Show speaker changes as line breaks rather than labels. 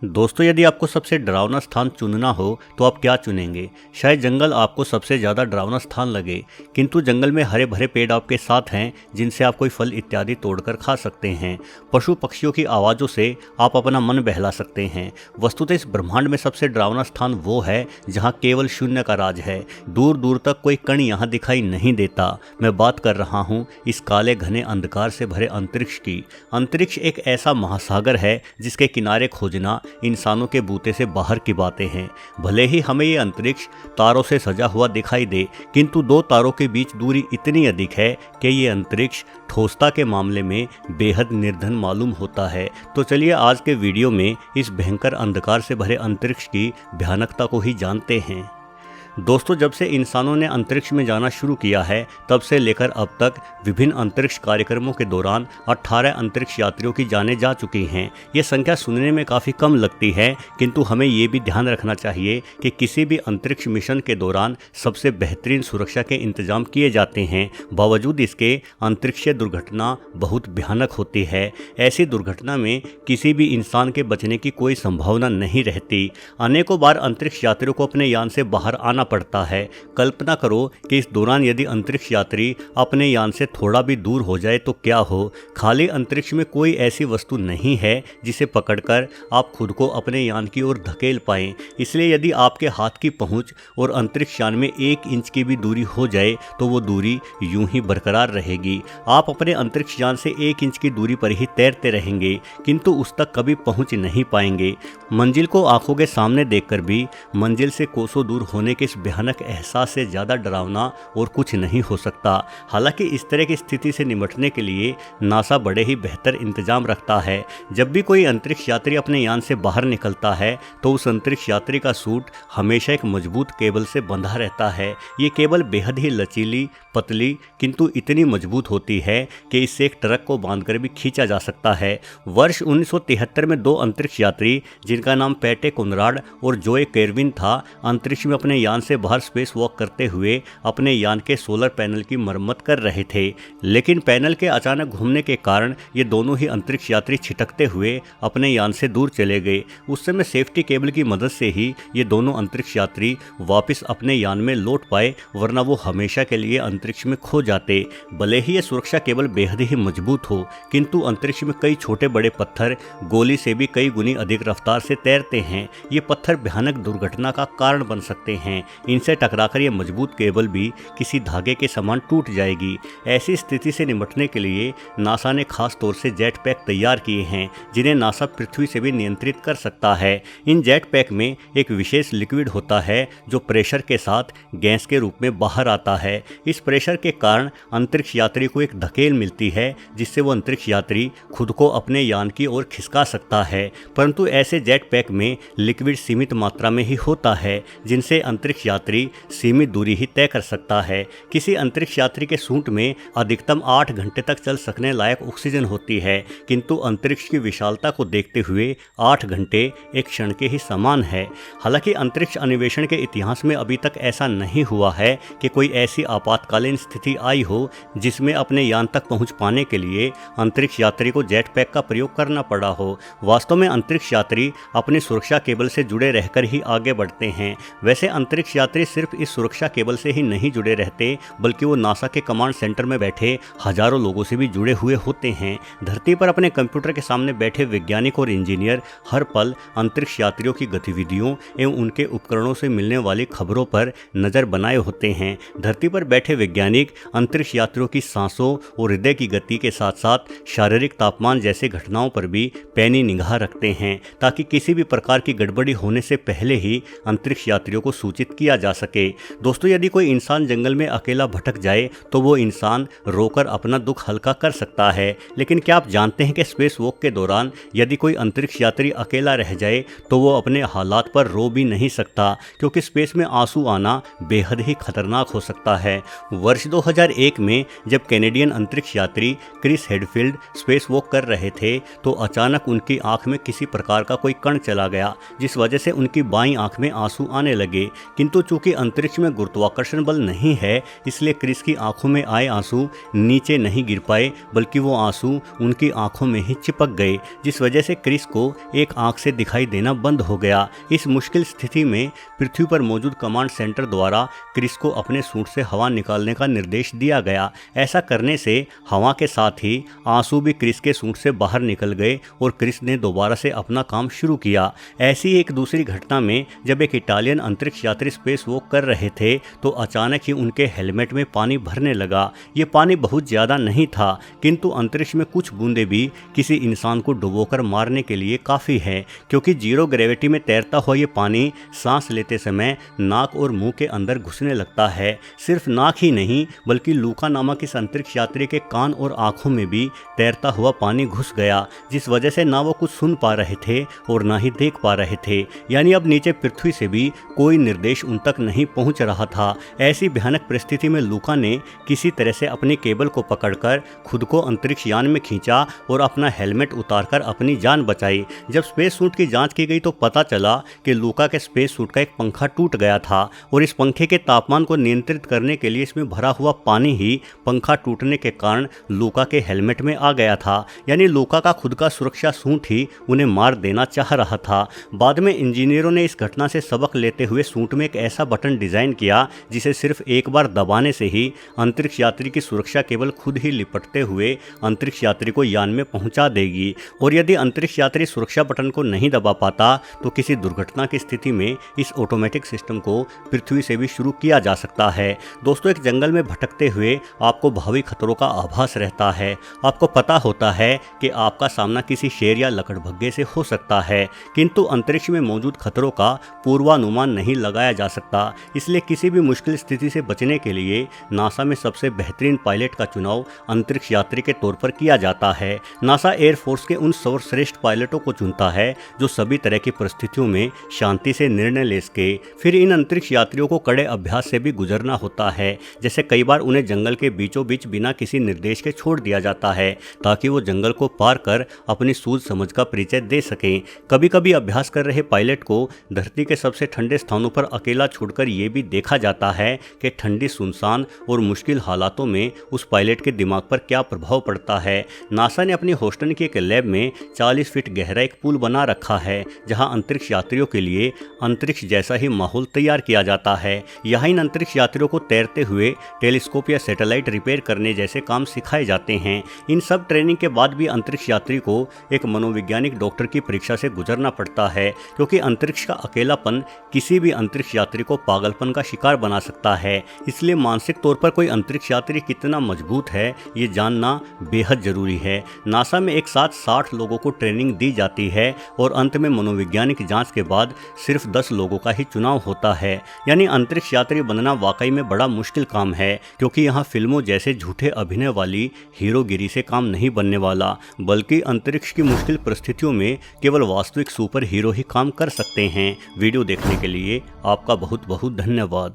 दोस्तों, यदि आपको सबसे डरावना स्थान चुनना हो तो आप क्या चुनेंगे? शायद जंगल आपको सबसे ज़्यादा डरावना स्थान लगे, किंतु जंगल में हरे भरे पेड़ आपके साथ हैं जिनसे आप कोई फल इत्यादि तोड़कर खा सकते हैं। पशु पक्षियों की आवाज़ों से आप अपना मन बहला सकते हैं। वस्तुतः इस ब्रह्मांड में सबसे डरावना स्थान वो है जहाँ केवल शून्य का राज है। दूर दूर तक कोई कण यहाँ दिखाई नहीं देता। मैं बात कर रहा हूँ इस काले घने अंधकार से भरे अंतरिक्ष की। अंतरिक्ष एक ऐसा महासागर है जिसके किनारे खोजना इंसानों के बूते से बाहर की बातें हैं। भले ही हमें ये अंतरिक्ष तारों से सजा हुआ दिखाई दे, किंतु दो तारों के बीच दूरी इतनी अधिक है कि ये अंतरिक्ष ठोसता के मामले में बेहद निर्धन मालूम होता है। तो चलिए आज के वीडियो में इस भयंकर अंधकार से भरे अंतरिक्ष की भयानकता को ही जानते हैं। दोस्तों, जब से इंसानों ने अंतरिक्ष में जाना शुरू किया है तब से लेकर अब तक विभिन्न अंतरिक्ष कार्यक्रमों के दौरान 18 अंतरिक्ष यात्रियों की जानें जा चुकी हैं। ये संख्या सुनने में काफ़ी कम लगती है, किंतु हमें ये भी ध्यान रखना चाहिए कि किसी भी अंतरिक्ष मिशन के दौरान सबसे बेहतरीन सुरक्षा के इंतजाम किए जाते हैं। बावजूद इसके अंतरिक्षीय दुर्घटना बहुत भयानक होती है। ऐसी दुर्घटना में किसी भी इंसान के बचने की कोई संभावना नहीं रहती। अनेकों बार अंतरिक्ष यात्रियों को अपने यान से बाहर आना पड़ता है। कल्पना करो कि इस दौरान यदि अंतरिक्ष यात्री अपने यान से थोड़ा भी दूर हो जाए तो क्या हो। खाली अंतरिक्ष में कोई ऐसी वस्तु नहीं है जिसे पकड़कर आप खुद को अपने यान की ओर धकेल पाएं। इसलिए यदि आपके हाथ की पहुंच और अंतरिक्ष यान में 1 इंच की भी दूरी हो जाए तो वो दूरी यूं ही बरकरार रहेगी। आप अपने अंतरिक्ष यान से 1 इंच की दूरी पर ही तैरते रहेंगे, किंतु उस तक कभी पहुंच नहीं पाएंगे। मंजिल को आंखों के सामने देखकर भी मंजिल से कोसों दूर होने के भयानक एहसास से ज़्यादा डरावना और कुछ नहीं हो सकता। हालांकि इस तरह की स्थिति से निपटने के लिए नासा बड़े ही बेहतर इंतजाम रखता है। जब भी कोई अंतरिक्ष यात्री अपने यान से बाहर निकलता है तो उस अंतरिक्ष यात्री का सूट हमेशा एक मजबूत केबल से बंधा रहता है। ये केबल बेहद ही लचीली, पतली, किंतु इतनी मजबूत होती है कि इससे एक ट्रक को बांधकर भी खींचा जा सकता है। वर्ष 1973 में 2 अंतरिक्ष यात्री जिनका नाम पैटे कोनराड और जोए केरविन था, अंतरिक्ष में अपने यान से बाहर स्पेस वॉक करते हुए अपने यान के सोलर पैनल की मरम्मत कर रहे थे। लेकिन पैनल के अचानक घूमने के कारण ये दोनों ही अंतरिक्ष यात्री छिटकते हुए अपने यान से दूर चले गए। उस समय सेफ्टी केबल की मदद से ही ये दोनों अंतरिक्ष यात्री वापस अपने यान में लौट पाए, वरना वो हमेशा के लिए अंतरिक्ष में खो जाते। भले ही ये सुरक्षा केबल बेहद ही मजबूत हो, किंतु अंतरिक्ष में कई छोटे बड़े पत्थर गोली से भी कई गुनी अधिक रफ्तार से तैरते हैं। ये पत्थर भयानक दुर्घटना का कारण बन सकते हैं। इनसे टकराकर ये मजबूत केबल भी किसी धागे के समान टूट जाएगी। ऐसी स्थिति से निपटने के लिए नासा ने खास तौर से जेट पैक तैयार किए हैं, जिन्हें नासा पृथ्वी से भी नियंत्रित कर सकता है। इन जेट पैक में एक विशेष लिक्विड होता है जो प्रेशर के साथ गैस के रूप में बाहर आता है। इस प्रेशर के कारण अंतरिक्ष यात्री को एक धकेल मिलती है, जिससे वो अंतरिक्ष यात्री खुद को अपने यान की ओर खिसका सकता है। परंतु ऐसे जेट पैक में लिक्विड सीमित मात्रा में ही होता है, जिनसे अंतरिक्ष यात्री सीमित दूरी ही तय कर सकता है। किसी अंतरिक्ष यात्री के सूंड में अधिकतम 8 घंटे तक चल सकने लायक ऑक्सीजन होती है, किंतु अंतरिक्ष की विशालता को देखते हुए 8 घंटे एक क्षण के ही समान है। हालांकि अंतरिक्ष अन्वेषण के इतिहास में अभी तक ऐसा नहीं हुआ है कि कोई ऐसी आपातकालीन स्थिति आई हो जिसमें अपने यान तक पहुंच पाने के लिए अंतरिक्ष यात्री को जेट पैक का प्रयोग करना पड़ा हो। वास्तव में अंतरिक्ष यात्री अपनी सुरक्षा केबल से जुड़े रहकर ही आगे बढ़ते हैं। वैसे अंतरिक्ष यात्री सिर्फ इस सुरक्षा केबल से ही नहीं जुड़े रहते, बल्कि वो नासा के कमांड सेंटर में बैठे हजारों लोगों से भी जुड़े हुए होते हैं। धरती पर अपने कंप्यूटर के सामने बैठे वैज्ञानिक और इंजीनियर हर पल अंतरिक्ष यात्रियों की गतिविधियों एवं उनके उपकरणों से मिलने वाली खबरों पर नजर बनाए होते हैं। धरती पर बैठे वैज्ञानिक अंतरिक्ष यात्रियों की सांसों और हृदय की गति के साथ साथ शारीरिक तापमान जैसे घटनाओं पर भी पैनी निगाह रखते हैं, ताकि किसी भी प्रकार की गड़बड़ी होने से पहले ही अंतरिक्ष यात्रियों को सूचित किया जा सके। दोस्तों, यदि कोई इंसान जंगल में अकेला भटक जाए तो वो इंसान रोकर अपना दुख हल्का कर सकता है। लेकिन क्या आप जानते हैं कि स्पेस वॉक के दौरान यदि कोई अंतरिक्ष यात्री अकेला रह जाए तो वो अपने हालात पर रो भी नहीं सकता, क्योंकि स्पेस में आंसू आना बेहद ही खतरनाक हो सकता है। वर्ष 2001 में जब कैनेडियन अंतरिक्ष यात्री क्रिस हेडफील्ड स्पेस वॉक कर रहे थे तो अचानक उनकी आंख में किसी प्रकार का कोई कण चला गया, जिस वजह से उनकी बाईं आंख में आंसू आने लगे। किंतु चूंकि अंतरिक्ष में गुरुत्वाकर्षण बल नहीं है, इसलिए क्रिस की आंखों में आए आंसू नीचे नहीं गिर पाए, बल्कि वो आंसू उनकी आंखों में ही चिपक गए, जिस वजह से क्रिस को एक आंख से दिखाई देना बंद हो गया। इस मुश्किल स्थिति में पृथ्वी पर मौजूद कमांड सेंटर द्वारा क्रिस को अपने सूट से हवा निकालने का निर्देश दिया गया। ऐसा करने से हवा के साथ ही आंसू भी क्रिस के सूट से बाहर निकल गए और क्रिस ने दोबारा से अपना काम शुरू किया। ऐसी एक दूसरी घटना में जब एक इटालियन अंतरिक्ष यात्री स्पेस वॉक कर रहे थे तो अचानक ही उनके हेलमेट में पानी भरने लगा। ये पानी बहुत ज़्यादा नहीं था, किंतु अंतरिक्ष में कुछ बूंदें भी किसी इंसान को डुबोकर मारने के लिए काफ़ी है, क्योंकि जीरो ग्रेविटी में तैरता हुआ ये पानी सांस लेते समय नाक और मुंह के अंदर घुसने लगता है। सिर्फ नाक ही नहीं, बल्कि लूका नामक इस अंतरिक्ष यात्री के कान और आंखों में भी तैरता हुआ पानी घुस गया, जिस वजह से ना वो कुछ सुन पा रहे थे और ना ही देख पा रहे थे। यानी अब नीचे पृथ्वी से भी कोई निर्देश उन तक नहीं पहुंच रहा था। ऐसी भयानक परिस्थिति में लूका ने किसी तरह से अपने केबल को पकड़कर खुद को अंतरिक्ष यान में खींचा और अपना हेलमेट उतारकर अपनी जान बचाई। जब स्पेस सूट की जांच की गई तो पता चला कि लूका के स्पेस सूट का एक पंखा टूट गया था और इस पंखे के तापमान को नियंत्रित करने के लिए इसमें भरा हुआ पानी ही पंखा टूटने के कारण लूका के हेलमेट में आ गया था। यानी लूका का खुद का सुरक्षा सूट ही उन्हें मार देना चाह रहा था। बाद में इंजीनियरों ने इस घटना से सबक लेते हुए सूट में एक ऐसा बटन डिजाइन किया जिसे सिर्फ एक बार दबाने से ही अंतरिक्ष यात्री की सुरक्षा केबल खुद ही लिपटते हुए अंतरिक्ष यात्री को यान में पहुंचा देगी। और यदि अंतरिक्ष यात्री सुरक्षा बटन को नहीं दबा पाता तो किसी दुर्घटना की स्थिति में इस ऑटोमेटिक सिस्टम को पृथ्वी से भी शुरू किया जा सकता है। दोस्तों, एक जंगल में भटकते हुए आपको भावी खतरों का आभास रहता है। आपको पता होता है कि आपका सामना किसी शेर या लकड़भग्गे से हो सकता है, किंतु अंतरिक्ष में मौजूद खतरों का पूर्वानुमान नहीं लगाया जा सकता। इसलिए किसी भी मुश्किल स्थिति से बचने के लिए नासा में सबसे बेहतरीन पायलट का चुनाव अंतरिक्ष यात्री के तौर पर किया जाता है। नासा एयरफोर्स के उन सर्वश्रेष्ठ पायलटों को चुनता है जो सभी तरह की परिस्थितियों में शांति से निर्णय ले सके। फिर इन अंतरिक्ष यात्रियों को कड़े अभ्यास से भी गुजरना होता है। जैसे कई बार उन्हें जंगल के बीचों बीच बिना किसी निर्देश के छोड़ दिया जाता है ताकि वो जंगल को पार कर अपनी सूझ समझ का परिचय दे सकें। कभी कभी अभ्यास कर रहे पायलट को धरती के सबसे ठंडे स्थानों पर अकेला छोड़कर ये भी देखा जाता है कि ठंडी, सुनसान और मुश्किल हालातों में उस पायलट के दिमाग पर क्या प्रभाव पड़ता है। नासा ने अपनी ह्यूस्टन की एक लैब में 40 फीट गहरा एक पुल बना रखा है जहां अंतरिक्ष यात्रियों के लिए अंतरिक्ष जैसा ही माहौल तैयार किया जाता है। यहाँ इन अंतरिक्ष यात्रियों को तैरते हुए टेलीस्कोप या सैटेलाइट रिपेयर करने जैसे काम सिखाए जाते हैं। इन सब ट्रेनिंग के बाद भी अंतरिक्ष यात्री को एक मनोवैज्ञानिक डॉक्टर की परीक्षा से गुजरना पड़ता है, क्योंकि अंतरिक्ष का अकेलापन किसी भी अंतरिक्ष यात्री को पागलपन का शिकार बना सकता है। इसलिए मानसिक तौर पर कोई अंतरिक्ष यात्री कितना मजबूत है ये जानना बेहद जरूरी है। नासा में एक साथ 60 लोगों को ट्रेनिंग दी जाती है और अंत में मनोवैज्ञानिक जांच के बाद सिर्फ 10 लोगों का ही चुनाव होता है। यानी अंतरिक्ष यात्री बनना वाकई में बड़ा मुश्किल काम है, क्योंकि यहाँ फिल्मों जैसे झूठे अभिनय वाली हीरोगिरी से काम नहीं बनने वाला, बल्कि अंतरिक्ष की मुश्किल परिस्थितियों में केवल वास्तविक सुपर हीरो ही काम कर सकते हैं। वीडियो देखने के लिए आपका बहुत बहुत धन्यवाद।